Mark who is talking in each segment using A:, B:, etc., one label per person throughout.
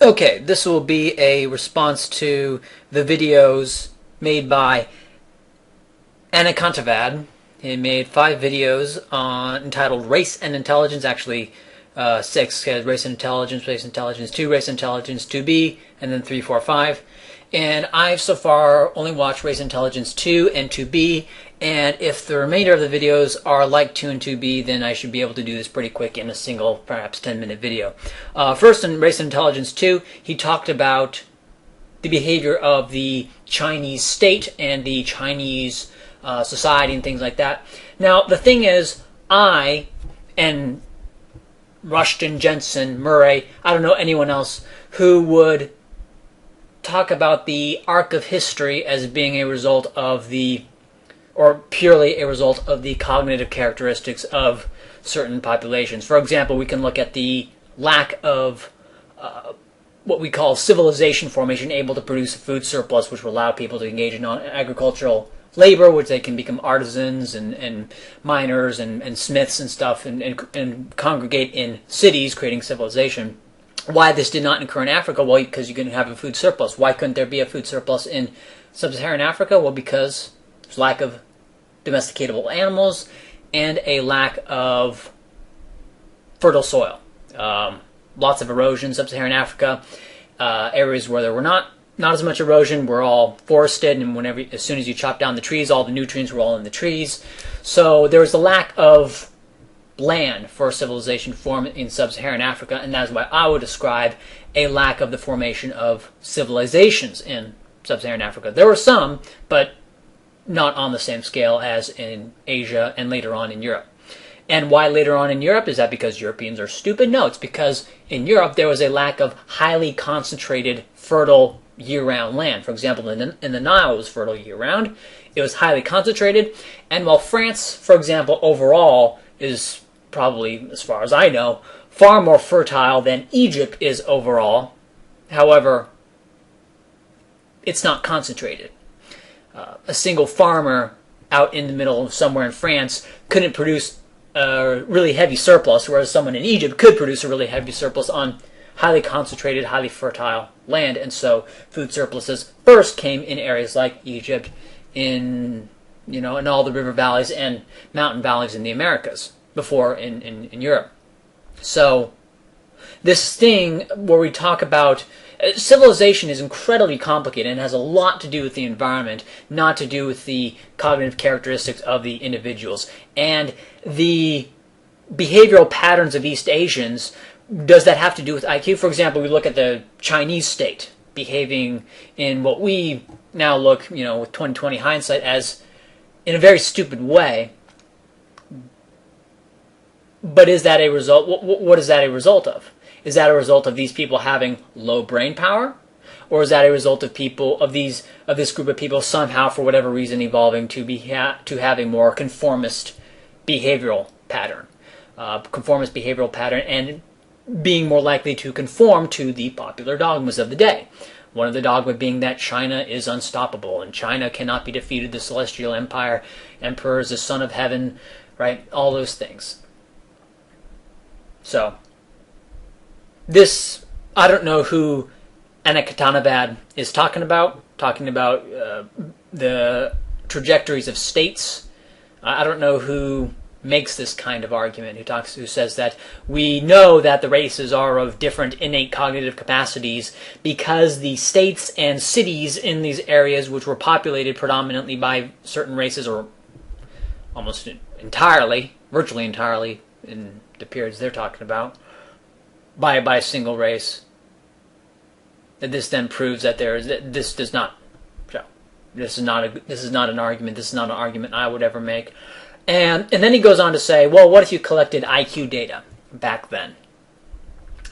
A: Okay, this will be a response to the videos made by Anakantavad. He made 5 videos entitled Race and Intelligence, actually 6, Race and Intelligence, Race and Intelligence 2, Race and Intelligence 2B, and then 3, 4, 5. And I've so far only watched Race Intelligence 2 and 2B, and if the remainder of the videos are like 2 and 2B, then I should be able to do this pretty quick in a single, perhaps 10-minute video. First, in Race Intelligence 2, he talked about the behavior of the Chinese state and the Chinese society and things like that. Now, the thing is, I and Rushton, Jensen, Murray, I don't know anyone else who would talk about the arc of history as being a result of or purely a result of the cognitive characteristics of certain populations. For example, we can look at the lack of what we call civilization formation, able to produce a food surplus, which will allow people to engage in agricultural labor, which they can become artisans and miners and smiths and stuff, and congregate in cities, creating civilization. Why this did not occur in Africa? Well, because you couldn't have a food surplus. Why couldn't there be a food surplus in sub-Saharan Africa? Well, because there's lack of domesticatable animals and a lack of fertile soil. Lots of erosion in sub-Saharan Africa. Areas where there were not as much erosion were all forested, and as soon as you chop down the trees, all the nutrients were all in the trees. So there was a lack of land for civilization to form in sub-Saharan Africa, and that is why I would describe a lack of the formation of civilizations in sub-Saharan Africa. There were some, but not on the same scale as in Asia and later on in Europe. And why later on in Europe? Is that because Europeans are stupid? No, it's because in Europe there was a lack of highly concentrated, fertile, year-round land. For example, in the Nile, it was fertile year-round. It was highly concentrated. And while France, for example, overall is probably, as far as I know, far more fertile than Egypt is overall, however, it's not concentrated. A single farmer out in the middle of somewhere in France couldn't produce a really heavy surplus, whereas someone in Egypt could produce a really heavy surplus on highly concentrated, highly fertile land. And so food surpluses first came in areas like Egypt, in all the river valleys and mountain valleys in the Americas, before in Europe. So this thing where we talk about civilization is incredibly complicated and has a lot to do with the environment, not to do with the cognitive characteristics of the individuals. And the behavioral patterns of East Asians, does that have to do with IQ? For example, we look at the Chinese state behaving in what we now look, with 20/20 hindsight, as in a very stupid way. But is that a result? What is that a result of? Is that a result of these people having low brain power, or is that a result of this group of people somehow, for whatever reason, evolving to have a more conformist behavioral pattern, and being more likely to conform to the popular dogmas of the day? One of the dogma being that China is unstoppable and China cannot be defeated. The celestial emperor is the son of heaven, right? All those things. So, I don't know who Anakantavad is talking about the trajectories of states. I don't know who makes this kind of argument, who says that we know that the races are of different innate cognitive capacities because the states and cities in these areas, which were populated predominantly by certain races, or almost entirely, virtually entirely, in the periods they're talking about, by a single race, that this then proves that this does not show. This is not an argument. This is not an argument I would ever make. And then he goes on to say, well, what if you collected IQ data back then?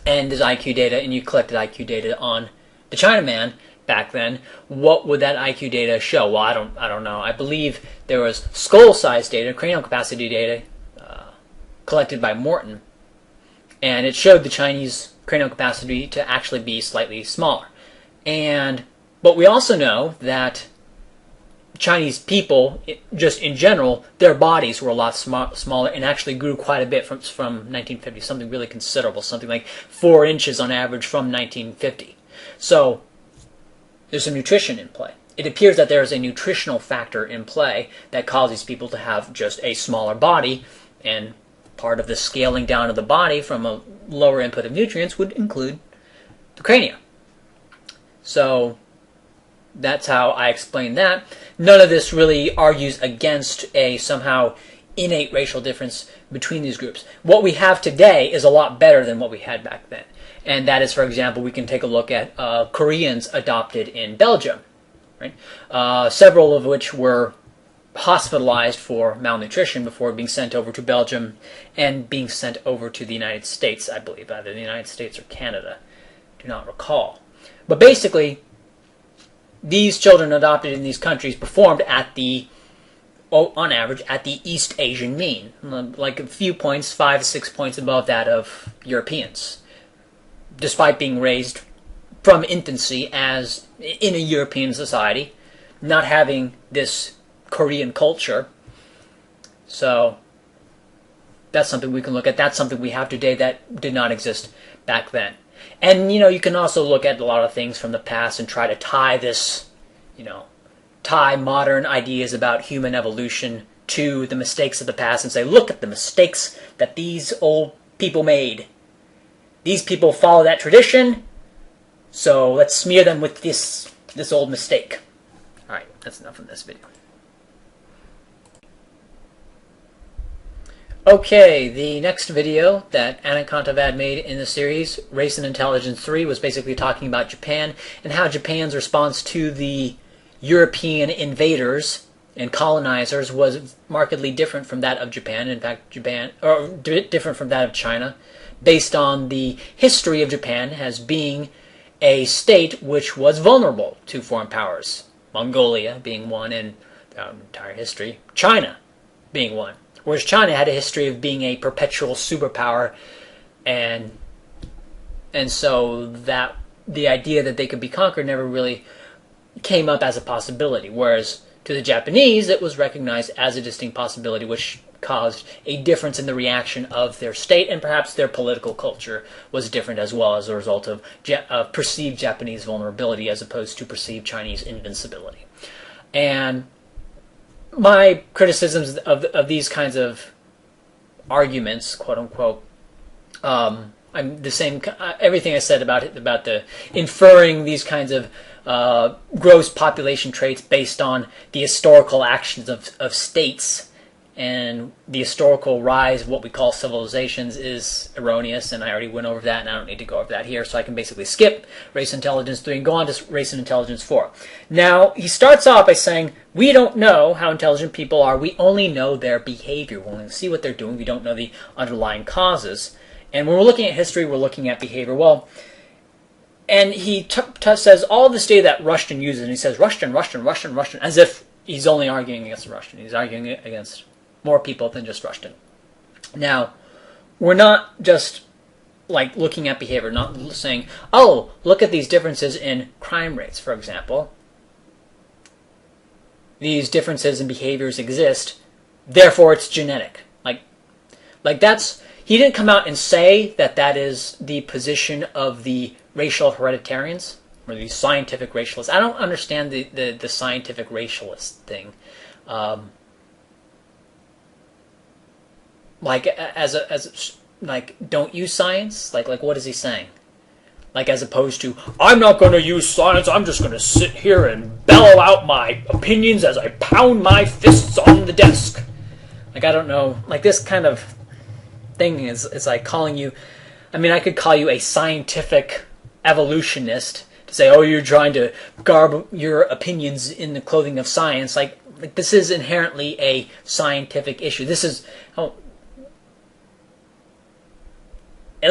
A: And there's IQ data, and you collected IQ data on the Chinaman back then. What would that IQ data show? Well, I don't know. I believe there was skull size data, cranial capacity data, collected by Morton, and it showed the Chinese cranial capacity to actually be slightly smaller. But we also know that Chinese people, just in general, their bodies were a lot smaller and actually grew quite a bit from 1950, something really considerable, something like 4 inches on average from 1950. So there's some nutrition in play. It appears that there is a nutritional factor in play that causes people to have just a smaller body, and part of the scaling down of the body from a lower input of nutrients would include the crania. So that's how I explain that. None of this really argues against a somehow innate racial difference between these groups. What we have today is a lot better than what we had back then. And that is, for example, we can take a look at Koreans adopted in Belgium, right? Several of which were hospitalized for malnutrition before being sent over to Belgium and being sent over to the United States, I believe, either the United States or Canada. Do not recall. But basically, these children adopted in these countries performed on average, at the East Asian mean, like a few points, 5 to 6 points above that of Europeans, despite being raised from infancy as in a European society, not having this Korean culture. So that's something we can look at. That's something we have today that did not exist back then. And, you can also look at a lot of things from the past and try to tie this, tie modern ideas about human evolution to the mistakes of the past and say, look at the mistakes that these old people made. These people follow that tradition, so let's smear them with this old mistake. All right, that's enough in this video. Okay, the next video that Anacontavad made in the series, Race and Intelligence 3, was basically talking about Japan and how Japan's response to the European invaders and colonizers was markedly different from that of Japan. In fact, different from that of China, based on the history of Japan as being a state which was vulnerable to foreign powers. Mongolia being one in the entire history, China being one. Whereas China had a history of being a perpetual superpower, and so that the idea that they could be conquered never really came up as a possibility. Whereas to the Japanese, it was recognized as a distinct possibility, which caused a difference in the reaction of their state, and perhaps their political culture was different as well as a result of perceived Japanese vulnerability as opposed to perceived Chinese invincibility. And my criticisms of these kinds of arguments, quote unquote, I'm the same. Everything I said about the inferring these kinds of gross population traits based on the historical actions of states and the historical rise of what we call civilizations is erroneous, and I already went over that, and I don't need to go over that here, so I can basically skip Race Intelligence 3 and go on to Race and Intelligence 4. Now, he starts off by saying, we don't know how intelligent people are, we only know their behavior. We only see what they're doing, we don't know the underlying causes. And when we're looking at history, we're looking at behavior. Well, and he says all this data that Rushton uses, and he says Rushton, as if he's only arguing against Rushton. He's arguing against more people than just Rushton. Now, we're not just like looking at behavior, not saying, oh, look at these differences in crime rates, for example. These differences in behaviors exist, therefore it's genetic. Like that's, he didn't come out and say that that is the position of the racial hereditarians or the scientific racialists. I don't understand the scientific racialist thing. Don't use science? Like what is he saying? Like, as opposed to, I'm not going to use science, I'm just going to sit here and bellow out my opinions as I pound my fists on the desk. Like, I don't know. Like, this kind of thing is like calling you, I mean, I could call you a scientific evolutionist to say, oh, you're trying to garb your opinions in the clothing of science. Like this is inherently a scientific issue. This is, at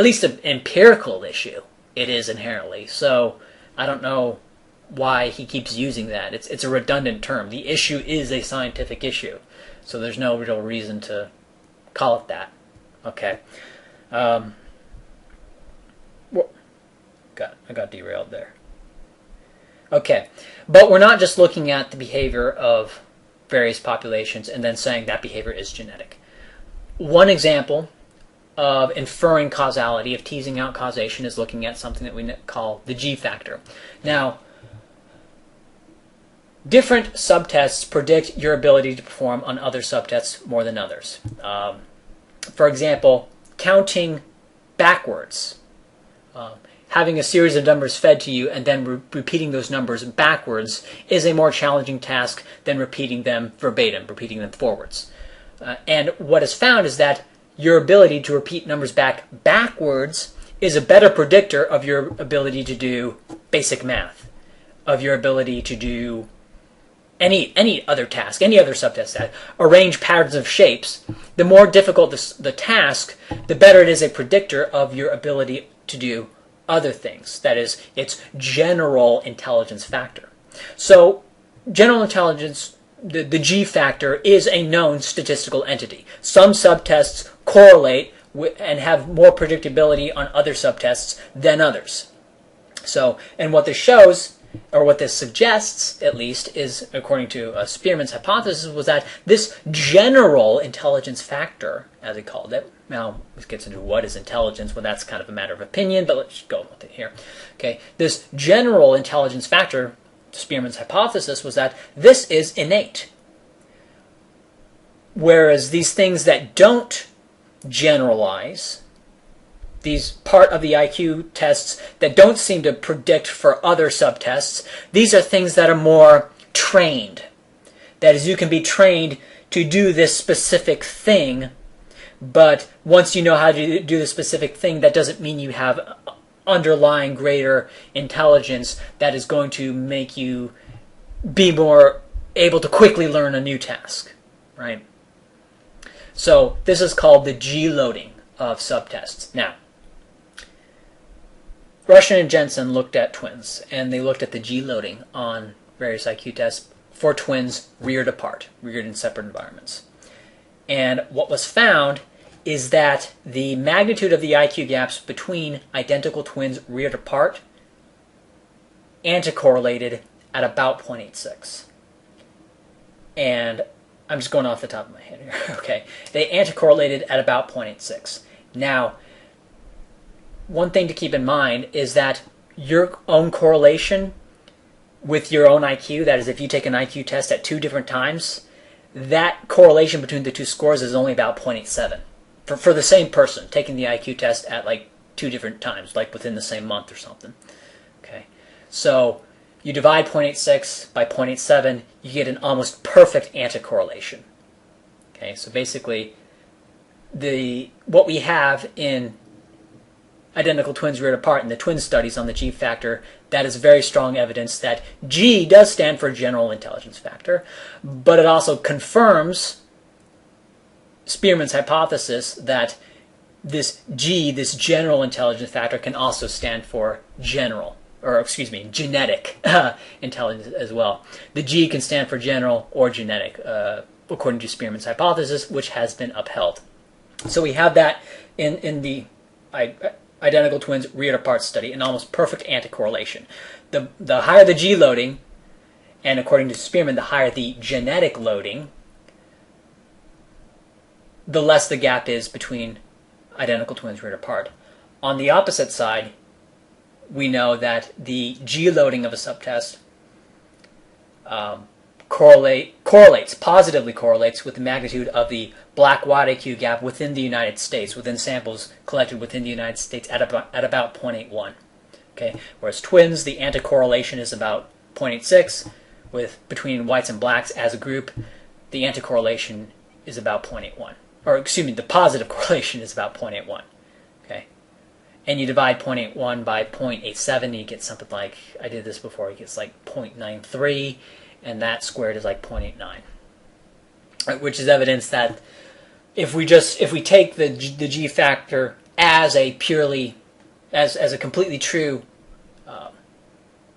A: least an empirical issue. It is inherently. So I don't know why he keeps using that. It's a redundant term. The issue is a scientific issue. So there's no real reason to call it that. Okay. I got derailed there. Okay, but we're not just looking at the behavior of various populations and then saying that behavior is genetic. One example of inferring causality, of teasing out causation, is looking at something that we call the G factor. Now, different subtests predict your ability to perform on other subtests more than others. For example, counting backwards. Having a series of numbers fed to you and then repeating those numbers backwards is a more challenging task than repeating them verbatim, repeating them forwards. And what is found is that your ability to repeat numbers backwards is a better predictor of your ability to do basic math, of your ability to do any other task, any other subtest that arrange patterns of shapes. The more difficult the task, the better it is a predictor of your ability to do other things. That is, its general intelligence factor. So general intelligence, the G factor, is a known statistical entity. Some subtests correlate and have more predictability on other subtests than others. So, and what this shows, or what this suggests at least, is, according to Spearman's hypothesis, was that this general intelligence factor, as he called it, now this gets into what is intelligence. Well, that's kind of a matter of opinion, but let's go with it here. Okay, this general intelligence factor, Spearman's hypothesis, was that this is innate. Whereas these things that don't generalize, these part of the IQ tests that don't seem to predict for other subtests, these are things that are more trained. That is, you can be trained to do this specific thing, but once you know how to do the specific thing, that doesn't mean you have underlying greater intelligence that is going to make you be more able to quickly learn a new task, right? So this is called the G loading of subtests. Now, Russian and Jensen looked at twins, and they looked at the G loading on various IQ tests for twins reared apart, reared in separate environments. And what was found is that the magnitude of the IQ gaps between identical twins reared apart anticorrelated at about 0.86. And I'm just going off the top of my head here. Okay, they anticorrelated at about 0.86. Now, one thing to keep in mind is that your own correlation with your own IQ, that is, if you take an IQ test at 2 different times, that correlation between the two scores is only about 0.87. For the same person, taking the IQ test at like 2 different times, like within the same month or something. Okay, so you divide 0.86 by 0.87, you get an almost perfect anticorrelation. Okay, so basically, what we have in identical twins reared apart in the twin studies on the G factor, that is very strong evidence that G does stand for general intelligence factor, but it also confirms Spearman's hypothesis that this G, this general intelligence factor, can also stand for genetic intelligence as well. The G can stand for general or genetic, according to Spearman's hypothesis, which has been upheld. So we have that in the identical twins reared apart study, an almost perfect anticorrelation. The higher the G loading, and according to Spearman, the higher the genetic loading, the less the gap is between identical twins reared apart. On the opposite side, we know that the G loading of a subtest positively correlates with the magnitude of the black-white IQ gap within the United States, within samples collected within the United States at about 0.81. Okay, whereas twins, the anticorrelation is about 0.86, between whites and blacks as a group, the anticorrelation is about 0.81. Or excuse me, the positive correlation is about 0.81. Okay, and you divide 0.81 by 0.87, and you get something like, I did this before, it gets like 0.93, and that squared is like 0.89. Right, which is evidence that if we take the G factor as a purely, as a completely true,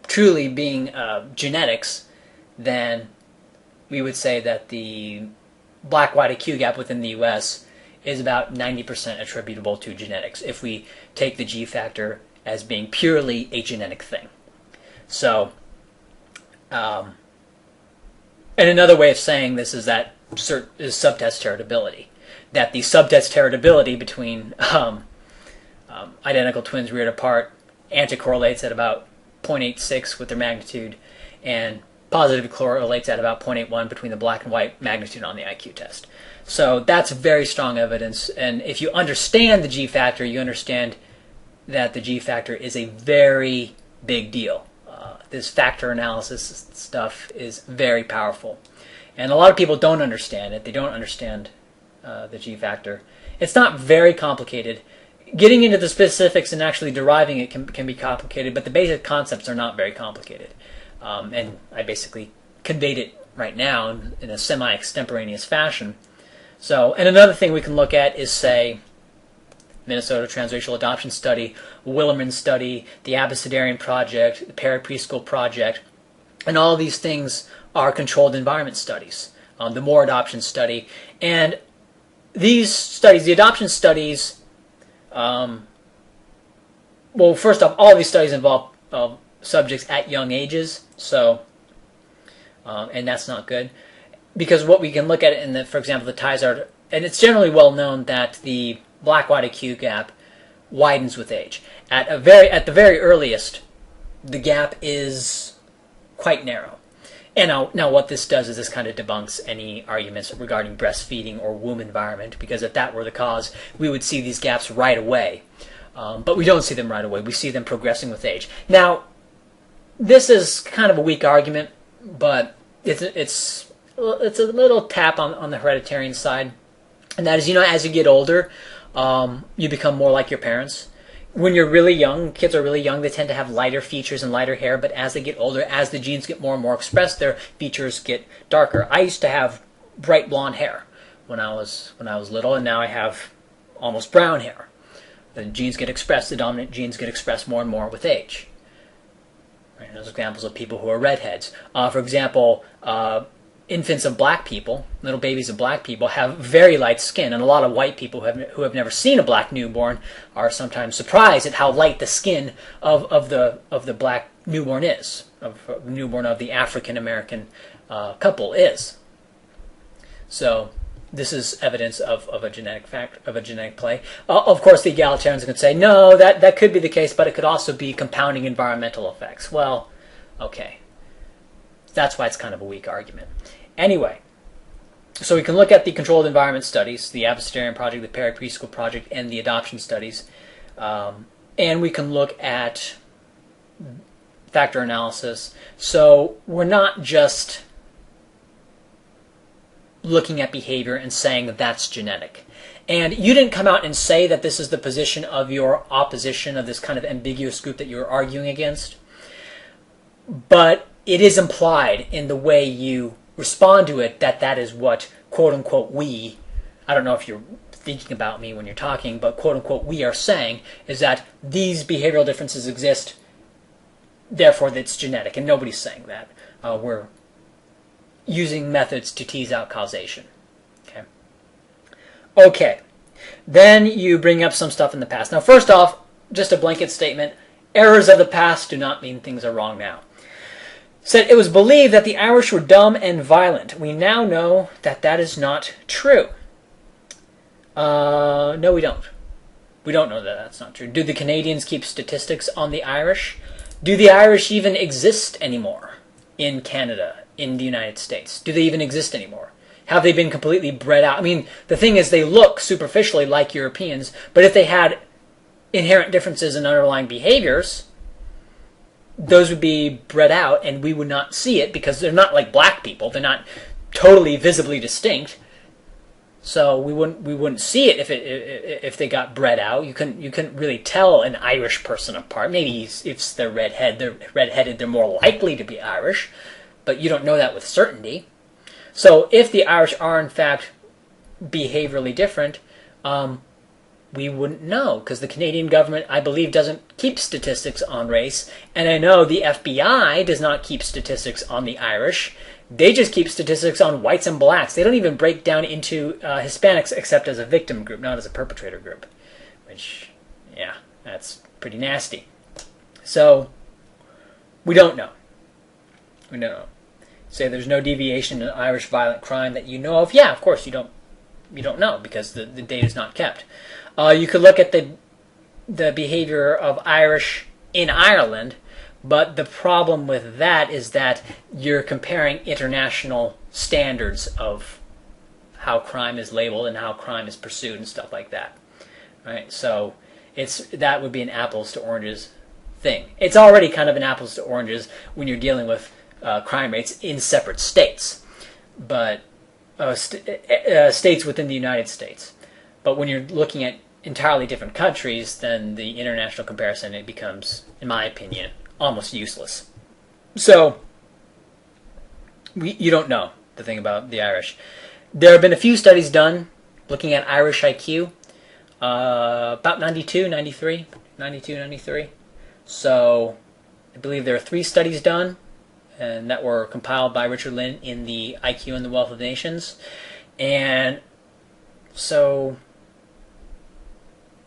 A: truly being genetics, then we would say that the black-white IQ gap within the U.S. is about 90% attributable to genetics, if we take the G factor as being purely a genetic thing. So Um, and another way of saying this is that is subtest heritability. That the subtest heritability between identical twins reared apart anticorrelates at about 0.86 with their magnitude, and positively correlates at about 0.81 between the black and white magnitude on the IQ test. So that's very strong evidence, and if you understand the G factor, you understand that the G factor is a very big deal. This factor analysis stuff is very powerful, and a lot of people don't understand it. They don't understand the G factor. It's not very complicated. Getting into the specifics and actually deriving it can be complicated, but the basic concepts are not very complicated. And I basically conveyed it right now in a semi-extemporaneous fashion. So, and another thing we can look at is, say, Minnesota Transracial Adoption Study, Willerman Study, the Abecedarian Project, the Perry Preschool Project, and all these things are controlled environment studies. The Moore Adoption Study. And these studies, the adoption studies, well, first off, all of these studies involve subjects at young ages, so, and that's not good. Because what we can look at in for example, the Tizard, and it's generally well known that the black-white IQ gap widens with age. At the very earliest, the gap is quite narrow. And now what this does is this kind of debunks any arguments regarding breastfeeding or womb environment, because if that were the cause, we would see these gaps right away. But we don't see them right away. We see them progressing with age. Now, this is kind of a weak argument, but it's a little tap on the hereditarian side. And that is, as you get older, you become more like your parents. When you're really young, kids are really young, they tend to have lighter features and lighter hair, but as they get older, as the genes get more and more expressed, their features get darker. I used to have bright blonde hair when I was little, and now I have almost brown hair. The genes get expressed, the dominant genes get expressed more and more with age. Right, those examples of people who are redheads. For example, infants of black people, little babies of black people, have very light skin, and a lot of white people who have never seen a black newborn are sometimes surprised at how light the skin of the black newborn is, of newborn of the African American couple is. So this is evidence of a genetic play. Of course, the egalitarians can say no, that could be the case, but it could also be compounding environmental effects. Well, okay, that's why it's kind of a weak argument. Anyway, so we can look at the controlled environment studies, the Abecedarian Project, the Perry Preschool Project, and the adoption studies. And we can look at factor analysis. So we're not just looking at behavior and saying that that's genetic. And you didn't come out and say that this is the position of your opposition, of this kind of ambiguous group that you're arguing against. But it is implied in the way you respond to it that is what, quote-unquote, we, I don't know if you're thinking about me when you're talking, but quote-unquote we are saying is that these behavioral differences exist, therefore it's genetic, and nobody's saying that. We're using methods to tease out causation. Okay. Then you bring up some stuff in the past. Now, first off, just a blanket statement, errors of the past do not mean things are wrong now. Said it was believed that the Irish were dumb and violent. We now know that that is not true. No, we don't. We don't know that that's not true. Do the Canadians keep statistics on the Irish? Do the Irish even exist anymore in Canada, in the United States? Do they even exist anymore? Have they been completely bred out? I mean, the thing is, they look superficially like Europeans, but if they had inherent differences in underlying behaviors, those would be bred out, and we would not see it because they're not like black people. They're not totally visibly distinct, so we wouldn't see it if they got bred out. You couldn't really tell an Irish person apart. Maybe if they're redheaded, they're more likely to be Irish, but you don't know that with certainty. So if the Irish are in fact behaviorally different, we wouldn't know, because the Canadian government, I believe, doesn't keep statistics on race, and I know the FBI does not keep statistics on the Irish. They just keep statistics on whites and blacks. They don't even break down into Hispanics except as a victim group, not as a perpetrator group, which, yeah, that's pretty nasty. So we don't know. We don't know. Say there's no deviation in Irish violent crime that you know of. Yeah, of course you don't know because the data is not kept. You could look at the behavior of Irish in Ireland, but the problem with that is that you're comparing international standards of how crime is labeled and how crime is pursued and stuff like that. Right? So that would be an apples to oranges thing. It's already kind of an apples to oranges when you're dealing with crime rates in separate states, but states within the United States. But when you're looking at entirely different countries, then the international comparison, it becomes, in my opinion, almost useless. So you don't know the thing about the Irish. There have been a few studies done looking at Irish IQ, about 92, 93. So I believe there are 3 studies done, and that were compiled by Richard Lynn in the IQ and the Wealth of Nations. And so,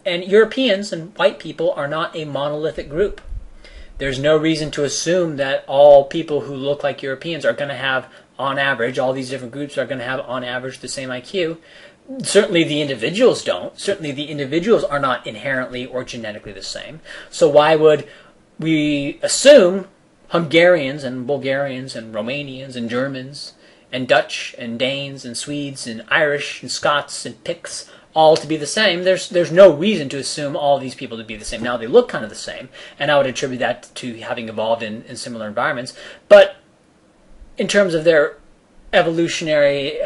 A: and Europeans and white people are not a monolithic group. There's no reason to assume that all people who look like Europeans are going to have, on average, all these different groups are going to have, on average, the same IQ. Certainly the individuals don't. Certainly the individuals are not inherently or genetically the same. So why would we assume Hungarians and Bulgarians and Romanians and Germans and Dutch and Danes and Swedes and Irish and Scots and Picts all to be the same? There's no reason to assume all these people to be the same. Now, they look kind of the same, and I would attribute that to having evolved in similar environments. But in terms of their evolutionary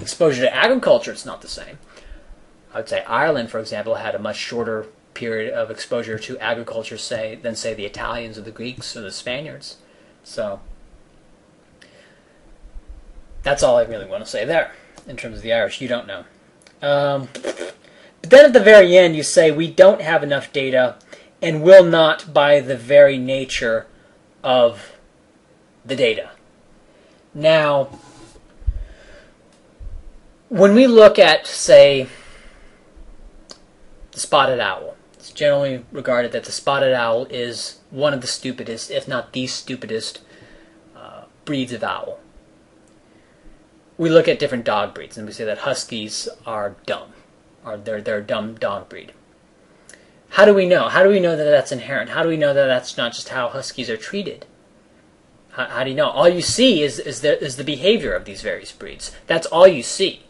A: exposure to agriculture, it's not the same. I would say Ireland, for example, had a much shorter period of exposure to agriculture, than say the Italians or the Greeks or the Spaniards. So that's all I really want to say there in terms of the Irish. You don't know. But then at the very end, you say we don't have enough data and will not by the very nature of the data. Now, when we look at, say, the spotted owl, it's generally regarded that the spotted owl is one of the stupidest, if not the stupidest, breeds of owl. We look at different dog breeds and we say that huskies are dumb, or they're a dumb dog breed. How do we know? How do we know that that's inherent? How do we know that that's not just how huskies are treated? How do you know? All you see is the behavior of these various breeds. That's all you see,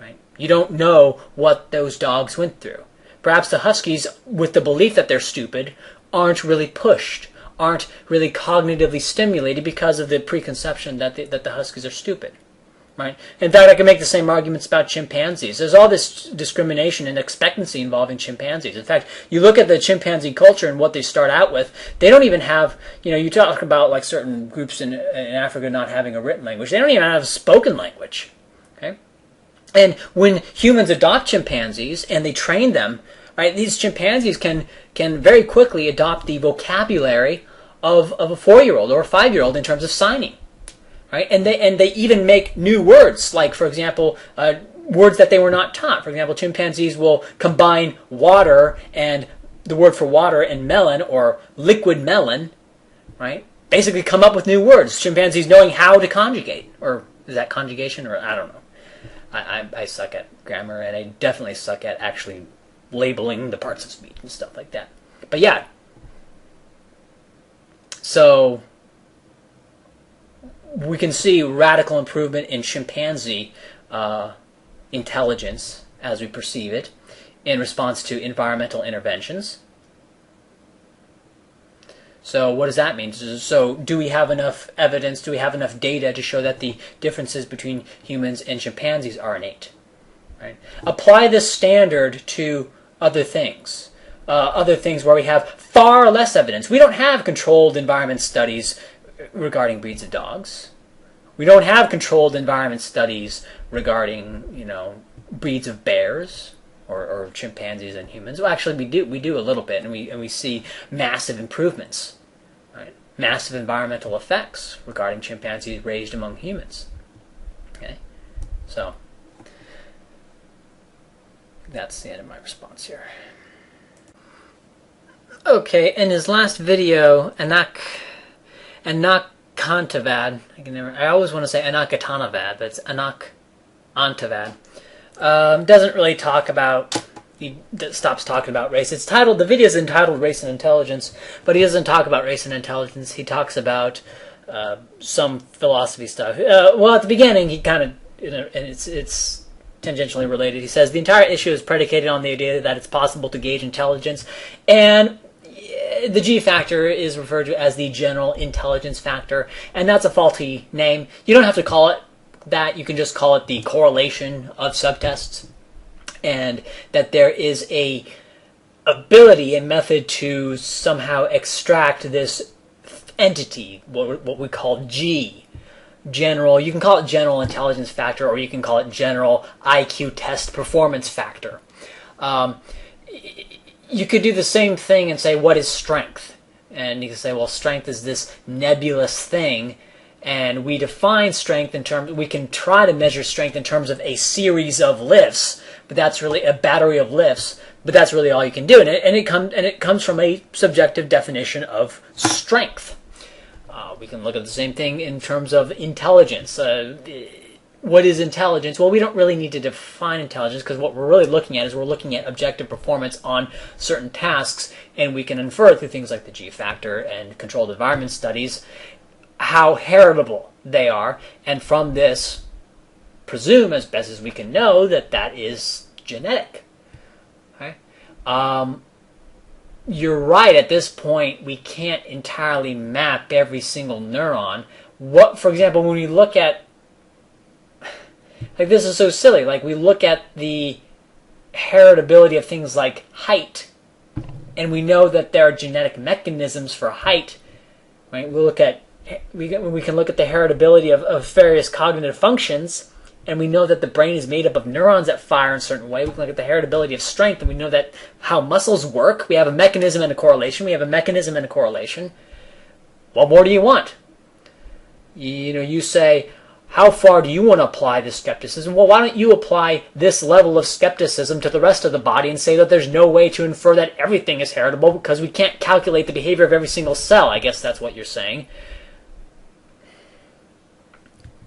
A: right? You don't know what those dogs went through. Perhaps the huskies, with the belief that they're stupid, aren't really pushed, aren't really cognitively stimulated because of the preconception that the huskies are stupid. Right? In fact, I can make the same arguments about chimpanzees. There's all this discrimination and expectancy involving chimpanzees. In fact, you look at the chimpanzee culture and what they start out with, they don't even have, you talk about like certain groups in Africa not having a written language. They don't even have a spoken language. Okay? And when humans adopt chimpanzees and they train them, right, these chimpanzees can very quickly adopt the vocabulary of a 4-year-old or a 5-year-old in terms of signing. Right? And they even make new words, like, for example, words that they were not taught. For example, chimpanzees will combine water and the word for water and melon, or liquid melon, right? Basically come up with new words. Chimpanzees knowing how to conjugate. Or is that conjugation? Or I don't know. I suck at grammar, and I definitely suck at actually labeling the parts of speech and stuff like that. But yeah. So we can see radical improvement in chimpanzee intelligence as we perceive it in response to environmental interventions. So what does that mean? So do we have enough evidence, do we have enough data to show that the differences between humans and chimpanzees are innate? Right? Apply this standard to other things where we have far less evidence. We don't have controlled environment studies regarding breeds of dogs. We don't have controlled environment studies regarding, breeds of bears or chimpanzees and humans. Well, actually, we do a little bit, and we see massive improvements, right? Massive environmental effects regarding chimpanzees raised among humans. Okay, so that's the end of my response here. Okay, in his last video, Anak Antavad. I always want to say Anakatanavad, but it's Antavad. Doesn't really talk about. He stops talking about race. It's titled. The video is entitled "Race and Intelligence," but he doesn't talk about race and intelligence. He talks about some philosophy stuff. Well, at the beginning, he kind of, and it's tangentially related. He says the entire issue is predicated on the idea that it's possible to gauge intelligence, and the G factor is referred to as the general intelligence factor, and that's a faulty name. You don't have to call it that. You can just call it the correlation of subtests, and that there is a ability, a method to somehow extract this entity, what we call G. General, you can call it general intelligence factor, or you can call it general IQ test performance factor. You could do the same thing and say, what is strength? And you can say, well, strength is this nebulous thing, and we define strength in terms, we can try to measure strength in terms of a series of lifts, but that's really a battery of lifts, but that's really all you can do. And it comes from a subjective definition of strength. We can look at the same thing in terms of intelligence. What is intelligence? Well, we don't really need to define intelligence, because what we're really looking at is we're looking at objective performance on certain tasks, and we can infer through things like the G factor and controlled environment studies how heritable they are, and from this presume as best as we can know that that is genetic. Okay? You're right, at this point we can't entirely map every single neuron. What, for example, when we look at, like, this is so silly, like we look at the heritability of things like height, and we know that there are genetic mechanisms for height, right? We can look at the heritability of various cognitive functions, and we know that the brain is made up of neurons that fire in a certain way. We can look at the heritability of strength, and we know that how muscles work. We have a mechanism and a correlation. We have a mechanism and a correlation. What more do you want? You say, how far do you want to apply this skepticism? Well, why don't you apply this level of skepticism to the rest of the body and say that there's no way to infer that everything is heritable because we can't calculate the behavior of every single cell. I guess that's what you're saying.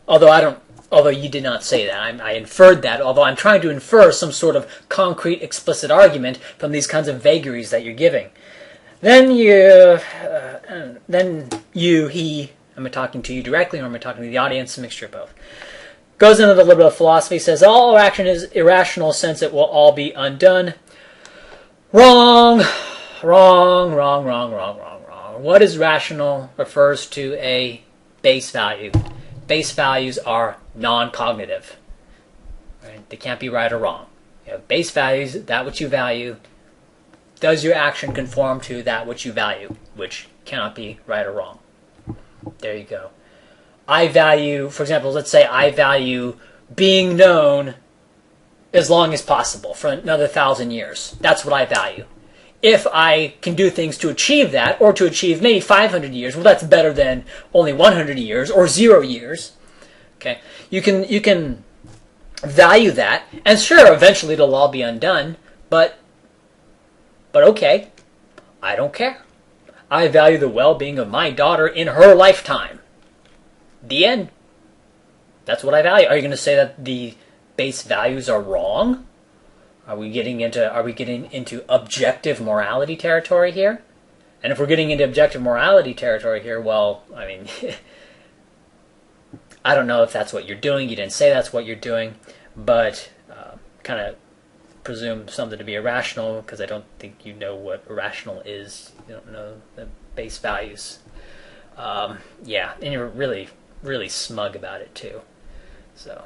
A: Although you did not say that. I inferred that, although I'm trying to infer some sort of concrete, explicit argument from these kinds of vagaries that you're giving. Then he, am I talking to you directly, or am I talking to the audience? A mixture of both. Goes into the liberal philosophy, says all action is irrational since it will all be undone. Wrong. What is rational refers to a base value. Base values are non-cognitive. Right? They can't be right or wrong. You have base values, that which you value. Does your action conform to that which you value, which cannot be right or wrong? There you go. I value, for example, let's say I value being known as long as possible for another 1,000 years. That's what I value. If I can do things to achieve that, or to achieve maybe 500 years, well, that's better than only 100 years or 0 years. Okay, you can value that, and sure, eventually it'll all be undone. But okay, I don't care. I value the well-being of my daughter in her lifetime. The end. That's what I value. Are you going to say that the base values are wrong? Are we getting into objective morality territory here? And if we're getting into objective morality territory here, well, I mean, I don't know if that's what you're doing. You didn't say that's what you're doing, but kind of presume something to be irrational, because I don't think you know what irrational is. You don't know the base values. Yeah, and you're really, really smug about it too. So.